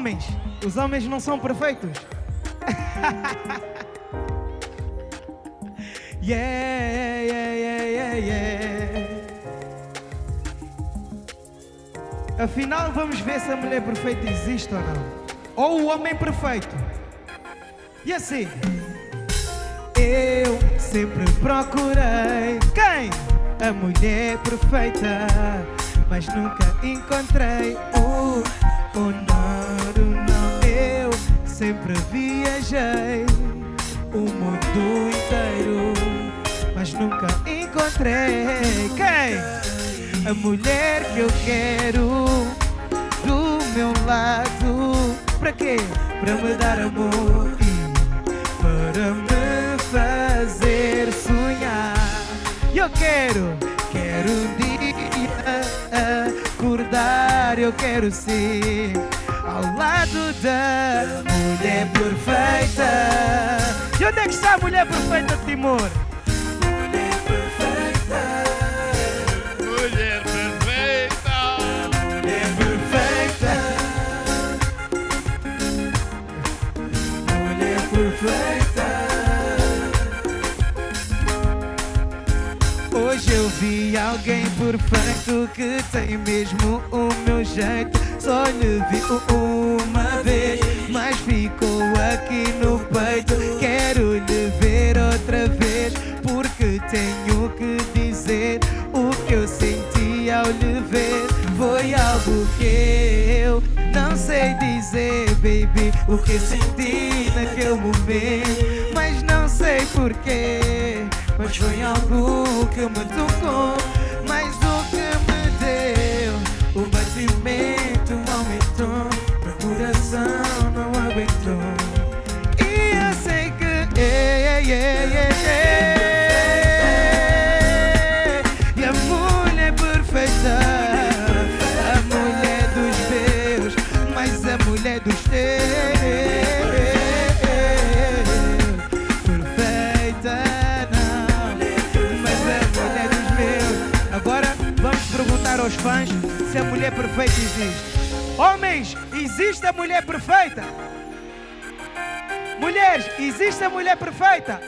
Homens, os homens não são perfeitos. Yeah, yeah, yeah, yeah. Afinal, vamos ver se a mulher perfeita existe ou não. Ou o homem perfeito. E assim, eu sempre procurei quem? A mulher perfeita, mas nunca encontrei o não. Eu sempre viajei o mundo inteiro, mas nunca encontrei quem? A mulher que eu quero do meu lado. Pra quê? Pra me dar amor e para me fazer sonhar. Eu quero um dia acordar. Eu quero ser ao lado da mulher perfeita. E onde é que está a mulher perfeita, Timor? Mulher perfeita. Mulher perfeita. Mulher perfeita. Mulher perfeita. Hoje eu vi alguém perfeito que tem mesmo o meu jeito. Só lhe vi uma vez, mas ficou aqui no peito. Quero lhe ver outra vez, porque tenho que dizer o que eu senti ao lhe ver. Foi algo que eu não sei dizer, baby, o que senti naquele momento, mas não sei porquê. Mas foi algo que me tocou, mas o que me deu, o batimento aumentou, meu coração não aguentou. E eu sei que e a mulher perfeita, a mulher dos meus, mas a mulher dos teus. Aos fãs se a mulher perfeita existe. Homens, existe a mulher perfeita? Mulheres, existe a mulher perfeita?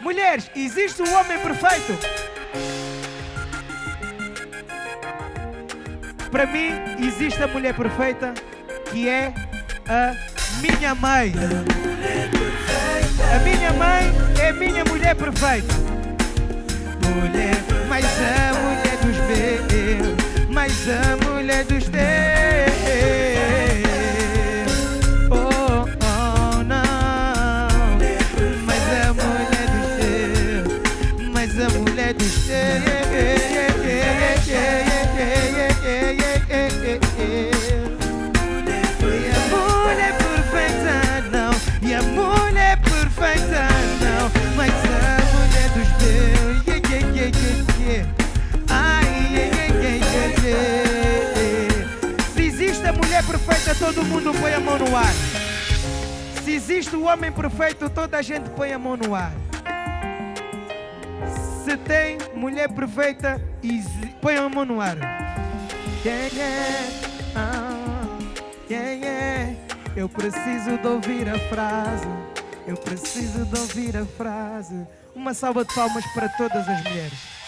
Mulheres, existe o homem perfeito? Para mim, existe a mulher perfeita, que é a minha mãe. A minha mãe é a minha mulher perfeita. Mulher, mas a mulher dos meus, mas a mulher dos teus. Oh, oh, não. Mas a mulher dos teus, mas a mulher dos teus. E a mulher perfeita não, e a mulher perfeita não, mas a mulher dos teus. Se existe a mulher perfeita, todo mundo põe a mão no ar. Se existe o homem perfeito, toda a gente põe a mão no ar. Se tem mulher perfeita, põe a mão no ar. Yeah, yeah. Yeah, yeah. Eu preciso de ouvir a frase. Eu preciso de ouvir a frase. Uma salva de palmas para todas as mulheres.